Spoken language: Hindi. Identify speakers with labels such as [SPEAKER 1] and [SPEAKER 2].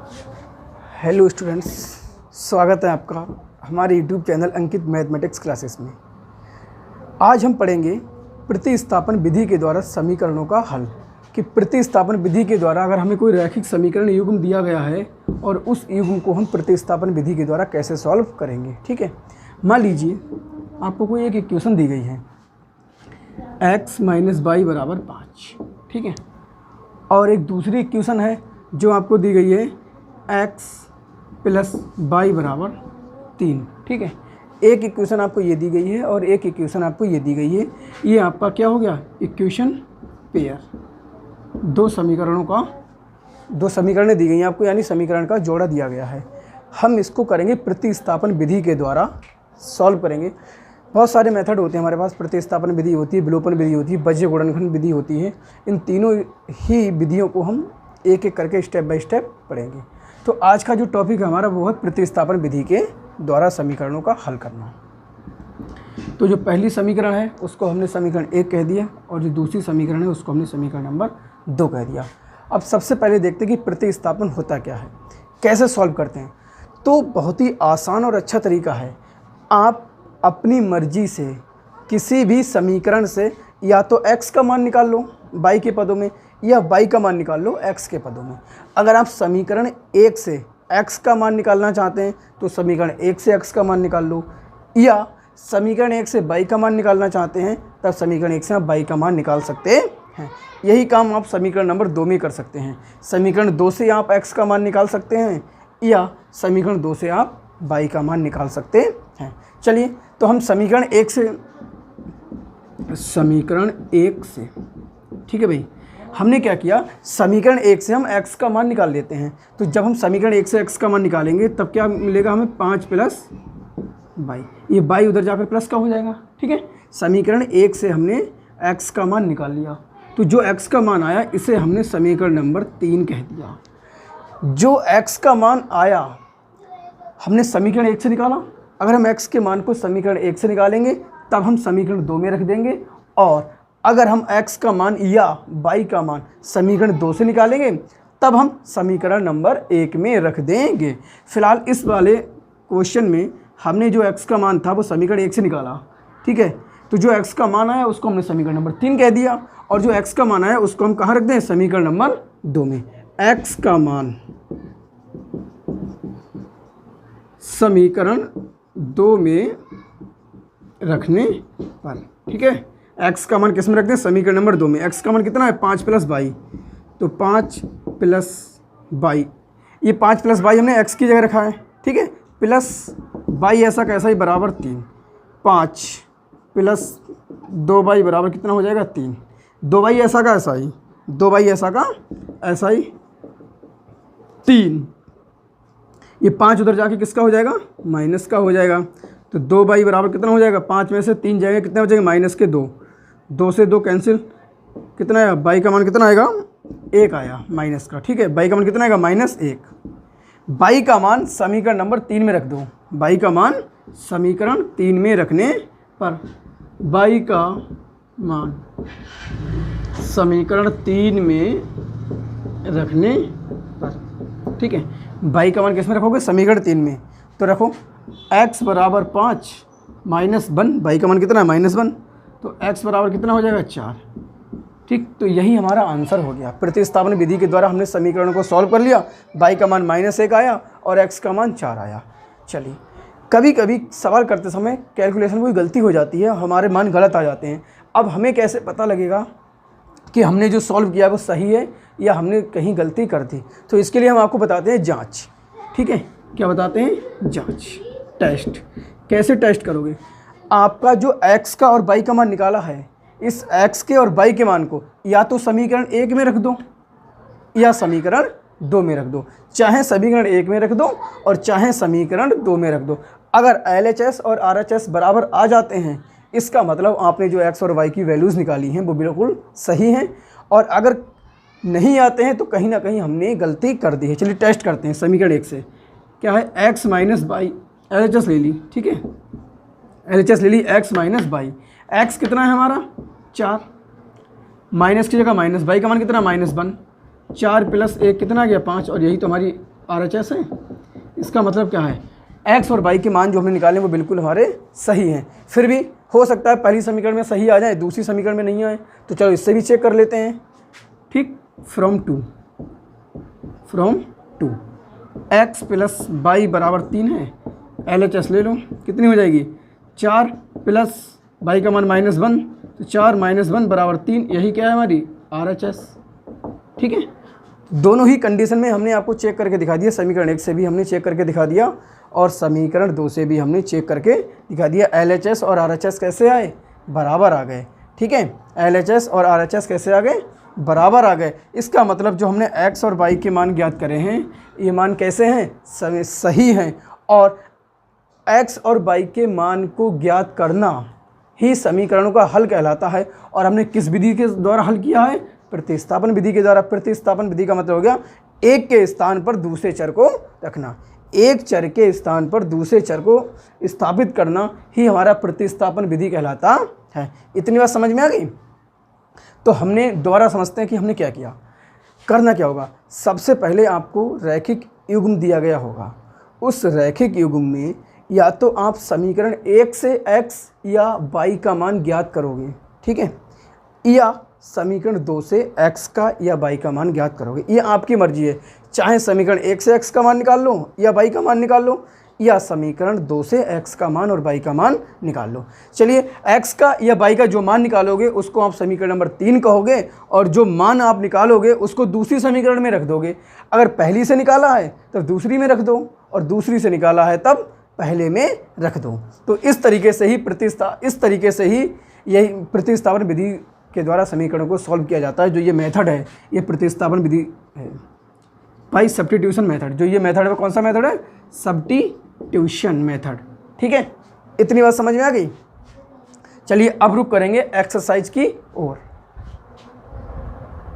[SPEAKER 1] हेलो स्टूडेंट्स, स्वागत है आपका हमारे यूट्यूब चैनल अंकित मैथमेटिक्स क्लासेस में। आज हम पढ़ेंगे प्रतिस्थापन विधि के द्वारा समीकरणों का हल। कि प्रतिस्थापन विधि के द्वारा अगर हमें कोई रैखिक समीकरण युग्म दिया गया है और उस युग्म को हम प्रतिस्थापन विधि के द्वारा कैसे सॉल्व करेंगे। ठीक है, मान लीजिए आपको कोई एक इक्वेशन दी गई है x माइनस वाई बराबर 5। ठीक है, और एक दूसरी इक्वेशन है जो आपको दी गई है x प्लस वाई बराबर 3। ठीक है, एक इक्वेशन आपको ये दी गई है और एक इक्वेशन आपको ये दी गई है। ये आपका क्या हो गया, इक्वेशन पेयर। दो समीकरणें दी गई हैं आपको, यानी समीकरण का जोड़ा दिया गया है। हम इसको करेंगे प्रतिस्थापन विधि के द्वारा सॉल्व करेंगे। बहुत सारे मेथड होते हैं हमारे पास। प्रतिस्थापन विधि होती है, विलोपन विधि होती है, बीजीय गुणनखंड विधि होती है। इन तीनों ही विधियों को हम एक एक करके स्टेप बाय स्टेप पढ़ेंगे। तो आज का जो टॉपिक है हमारा वो है प्रतिस्थापन विधि के द्वारा समीकरणों का हल करना। तो जो पहली समीकरण है उसको हमने समीकरण 1 कह दिया और जो दूसरी समीकरण है उसको हमने समीकरण नंबर 2 कह दिया। अब सबसे पहले देखते हैं कि प्रतिस्थापन होता क्या है, कैसे सॉल्व करते हैं। तो बहुत ही आसान और अच्छा तरीका है। आप अपनी मर्जी से किसी भी समीकरण से या तो x का मान निकाल लो y के पदों में, या y का मान निकाल लो x के पदों में। अगर आप समीकरण 1 से x का मान निकालना चाहते हैं तो समीकरण 1 से x का मान निकाल लो, या समीकरण 1 से y का मान निकालना चाहते हैं तब समीकरण 1 से आप y का मान निकाल सकते हैं। यही काम आप समीकरण नंबर 2 में कर सकते हैं। समीकरण 2 से आप x का मान निकाल सकते हैं या समीकरण 2 से आप y का मान निकाल सकते हैं। चलिए, तो हम समीकरण 1 से ठीक है भाई, हमने क्या किया, समीकरण 1 से हम x का मान निकाल लेते हैं। तो जब हम समीकरण 1 से x का मान निकालेंगे तब क्या मिलेगा हमें, 5 प्लस y। ये y उधर जाकर प्लस का हो जाएगा। ठीक है, समीकरण 1 से हमने x का मान निकाल लिया। तो जो x का मान आया इसे हमने समीकरण नंबर 3 कह दिया। जो x का मान आया हमने समीकरण 1 से निकाला। अगर हम x के मान को समीकरण 1 से निकालेंगे तब हम समीकरण 2 में रख देंगे, और अगर हम x का मान या y का मान समीकरण 2 से निकालेंगे तब हम समीकरण नंबर 1 में रख देंगे। फिलहाल इस वाले क्वेश्चन में हमने जो x का मान था वो समीकरण 1 से निकाला। ठीक है, तो जो x का मान आया उसको हमने समीकरण नंबर 3 कह दिया, और जो x का मान आया उसको हम कहाँ रख दें, समीकरण नंबर 2 में। x का मान समीकरण 2 में रखने पर, ठीक है, x का मान किस में रख दें, समीकरण नंबर 2 में। x का मान कितना है, 5 प्लस y। तो 5 प्लस y, ये 5 प्लस y हमने x की जगह रखा है। ठीक है, प्लस y ऐसा कैसा ही बराबर 3। 5 प्लस 2y बराबर कितना हो जाएगा, 3। 2y ऐसा का ऐसा ही, 2y ऐसा का ऐसा ही 3। ये 5 उधर जाके किसका हो जाएगा, माइनस का हो जाएगा। तो 2y बराबर कितना हो जाएगा, 5 में से 3 जाएगा, कितने हो जाएंगे, माइनस के 2। 2 से 2 कैंसिल, कितना आया, y का मान कितना आएगा, 1 आया माइनस का। ठीक है, y का मान कितना आएगा, -1। y का मान समीकरण नंबर 3 में रख दो। y का मान समीकरण 3 में रखने पर, y का मान समीकरण 3 में रखने पर, ठीक है, y का मान किस में रखोगे, समीकरण 3 में। तो रखो x बराबर 5 माइनस 1, y का मान कितना है, -1। तो x बराबर कितना हो जाएगा, 4। ठीक, तो यही हमारा आंसर हो गया। प्रतिस्थापन विधि के द्वारा हमने समीकरणों को सॉल्व कर लिया। y का मान -1 आया और x का मान 4 आया। चलिए, कभी कभी सवाल करते समय कैलकुलेशन में कोई गलती हो जाती है, हमारे मान गलत आ जाते हैं। अब हमें कैसे पता लगेगा कि हमने जो सॉल्व किया वो सही है या हमने कहीं गलती कर दी। तो इसके लिए हम आपको बताते हैं जांच। ठीक है, क्या बताते हैं, जांच, टेस्ट। कैसे टेस्ट करोगे, आपका जो x का और y का मान निकाला है, इस x के और y के मान को या तो समीकरण 1 में रख दो या समीकरण 2 में रख दो। चाहे समीकरण 1 में रख दो और चाहे समीकरण 2 में रख दो। अगर LHS और RHS बराबर आ जाते हैं इसका मतलब आपने जो x और y की वैल्यूज़ निकाली हैं वो बिल्कुल सही हैं, और अगर नहीं आते हैं तो कहीं ना कहीं हमने गलती कर दी है। चलिए टेस्ट करते हैं। समीकरण 1 से क्या है, x माइनस वाई, LHS ले ली। ठीक है, LHS ले ली, x माइनस वाई। x कितना है हमारा, 4, माइनस की जगह माइनस, y का मान कितना, -1। 4 + 1 कितना आ गया, 5, और यही तो हमारी RHS है। इसका मतलब क्या है, x और y के मान जो हमने निकाले वो बिल्कुल हमारे सही हैं। फिर भी हो सकता है पहली समीकरण में सही आ जाए, दूसरी समीकरण में नहीं आए, तो चलो इससे भी चेक कर लेते हैं। ठीक, फ्रॉम टू x प्लस y बराबर 3 है, LHS ले लो, कितनी हो जाएगी 4 प्लस y का मान -1, तो 4 - 1 बराबर 3, यही क्या है हमारी RHS। ठीक है, दोनों ही कंडीशन में हमने आपको चेक करके दिखा दिया, समीकरण 1 से भी हमने चेक करके दिखा दिया और समीकरण 2 से भी हमने चेक करके दिखा दिया। LHS और RHS कैसे आए, बराबर आ गए। ठीक है, LHS और RHS कैसे आ गए, बराबर आ गए। इसका मतलब जो हमने x और y के मान ज्ञात करे हैं, ये मान कैसे हैं, सही हैं। और x और y के मान को ज्ञात करना ही समीकरणों का हल कहलाता है। और हमने किस विधि के द्वारा हल किया है, प्रतिस्थापन विधि के द्वारा। प्रतिस्थापन विधि का मतलब हो गया एक के स्थान पर दूसरे चर को रखना, एक चर के स्थान पर दूसरे चर को स्थापित करना ही हमारा प्रतिस्थापन विधि कहलाता है। इतनी बात समझ में आ गई। तो हमने दोबारा समझते हैं कि हमने क्या किया। करना क्या होगा, सबसे पहले आपको रैखिक युग्म दिया गया होगा, उस रैखिक युग्म में या तो आप समीकरण 1 से x या y का मान ज्ञात करोगे, ठीक है, या समीकरण 2 से x का या y का मान ज्ञात करोगे। ये आपकी मर्जी है, चाहे समीकरण 1 से x का मान निकाल लो या y का मान निकाल लो, या समीकरण 2 से x का मान और y का मान निकाल लो। चलिए, x का या y का जो मान निकालोगे उसको आप समीकरण नंबर 3 कहोगे, और जो मान आप निकालोगे उसको दूसरी समीकरण में रख दोगे। अगर पहली से निकाला है तब दूसरी में रख दो, और दूसरी से निकाला है तब पहले में रख दो। तो इस तरीके से ही यही प्रतिस्थापन विधि के द्वारा समीकरणों को सॉल्व किया जाता है। जो ये मेथड है, ये प्रतिस्थापन विधि है भाई, सब्स्टिट्यूशन मेथड। जो ये मेथड है वो कौन सा मेथड है, सब्स्टिट्यूशन मेथड। ठीक है, इतनी बात समझ में आ गई। चलिए अब रुक करेंगे एक्सरसाइज की ओर।